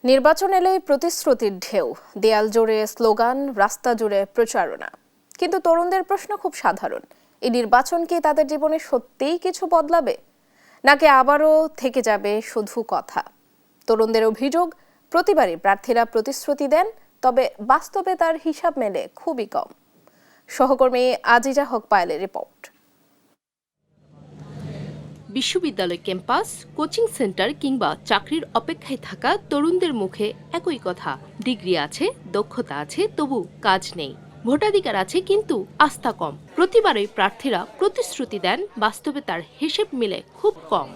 নির্বাচন এলেই প্রতিশ্রুতির ঢেউ, দেয়াল জুড়ে স্লোগান, রাস্তা জুড়ে প্রচারণা। কিন্তু তরুণদের প্রশ্ন খুব সাধারণ, এই নির্বাচন কি তাদের জীবনে সত্যিই কিছু বদলাবে, নাকি আবারও থেকে যাবে শুধু কথা? তরুণদের অভিযোগ, প্রতিবারই প্রার্থীরা প্রতিশ্রুতি দেন, তবে বাস্তবে তার হিসাব মেলে খুবই কম। সহকর্মী আজিজা হক পায়েলের রিপোর্ট। বিশ্ববিদ্যালয় ক্যাম্পাস, কোচিং সেন্টার কিংবা চাকরির অপেক্ষায় থাকা তরুণদের মুখে একই কথা, ডিগ্রি আছে, দক্ষতা আছে, তবু কাজ নেই। ভোটাধিকার আছে কিন্তু আস্থা কম। প্রতিবারই প্রার্থীরা প্রতিশ্রুতি দেন, বাস্তবে তার হিসেব মিলে খুব কম।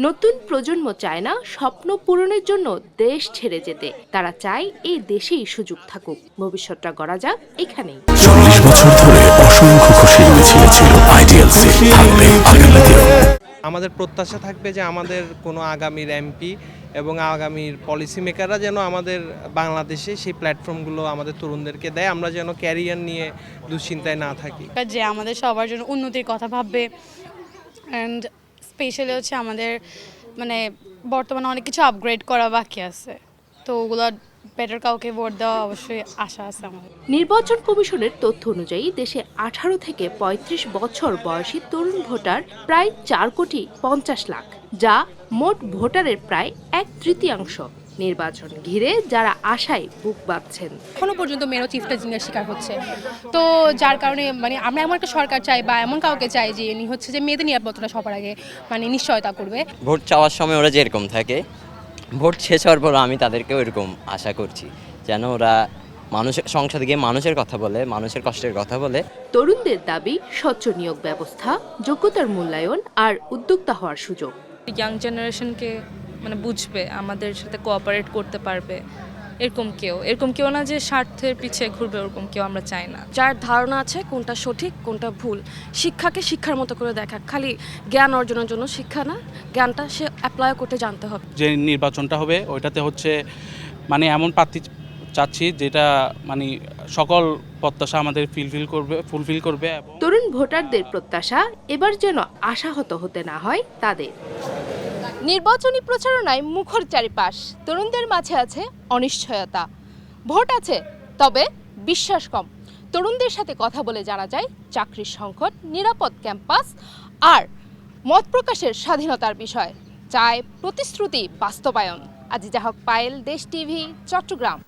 নতুন প্রজন্ম চায় না স্বপ্ন পূরণের জন্য দেশ ছেড়ে যেতে, তারা চায় এই দেশেই সুযোগ থাকুক, ভবিষ্যৎটা গড়া যাক এখানেই। 40 বছর ধরে অসংখ্য খুশির মিছিল ছিল আইডিএলসি, থাকবে আগামীতেও। আমাদের প্রত্যাশা থাকবে যে আমাদের কোনো আগামীর এমপি এবং আগামীর পলিসি মেকাররা যেন আমাদের বাংলাদেশে সেই প্ল্যাটফর্মগুলো আমাদের তরুণদেরকে দেয়, আমরা যেন ক্যারিয়ার নিয়ে দুশ্চিন্তায় না থাকি, যে আমাদের সবার জন্য উন্নতির কথা ভাববে। অ্যান্ড স্পেশালি হচ্ছে আমাদের বর্তমানে অনেক কিছু আপগ্রেড করা বাকি আছে, তো ওগুলো বেটার কাউকে ভোট দেওয়া অবশ্যই আশা আছে আমাদের। নির্বাচন কমিশনের তথ্য অনুযায়ী দেশে 18 থেকে 35 বছর বয়সী তরুণ ভোটার প্রায় 4,50,00,000, যা মোট ভোটারের প্রায় 1/3। নির্বাচন ঘিরে যারা আশায় বুক বাঁধছেন। এখনো পর্যন্ত মেয়েরাও চিফটাজিংয়ের শিকার হচ্ছে, তো যার কারণে আমরা এমন একটা সরকার চাই বা এমন কাউকে চাই যে হচ্ছে যে মেয়েদের নিরাপত্তাটা সবার আগে নিশ্চয়তা করবে। ভোট চাওয়ার সময় ওরা যেরকম থাকে, ভোট শেষ হওয়ার পর আমি তাদেরকেও এরকম আশা করছি, যেন ওরা মানুষের সংসদে গিয়ে মানুষের কথা বলে, মানুষের কষ্টের কথা বলে। তরুণদের দাবি স্বচ্ছ নিয়োগ ব্যবস্থা, যোগ্যতার মূল্যায়ন আর উদ্যোক্তা হওয়ার সুযোগ। ইয়াং জেনারেশনকে বুঝবে, আমাদের সাথে কোঅপারেট করতে পারবে, এরকম কেউ না যে স্বার্থের পিছিয়ে ঘুরবে, ওরকম কেউ আমরা চাই না। যার ধারণা আছে কোনটা সঠিক কোনটা ভুল, শিক্ষাকে শিক্ষার মতো করে দেখা, খালি জ্ঞান অর্জনের জন্য শিক্ষা না, জ্ঞানটা সে অ্যাপ্লাই করতে জানতে হবে। যে নির্বাচনটা হবে ওইটাতে হচ্ছে এমন প্রার্থী চাচ্ছি যেটা সকল প্রত্যাশা আমাদের ফুলফিল করবে। তরুণ ভোটারদের প্রত্যাশা এবার যেন আশাহত হতে না হয় তাদের। নির্বাচনী প্রচারণায় মুখর চারিপাশ, তরুণদের মাঝে আছে অনিশ্চয়তা। ভোট আছে, তবে বিশ্বাস কম। তরুণদের সাথে কথা বলে জানা যায় চাকরির সংকট, নিরাপদ ক্যাম্পাস আর মত প্রকাশের স্বাধীনতার বিষয়। চায় প্রতিশ্রুতি বাস্তবায়ন। আজিজা হক পায়েল, দেশ টিভি, চট্টগ্রাম।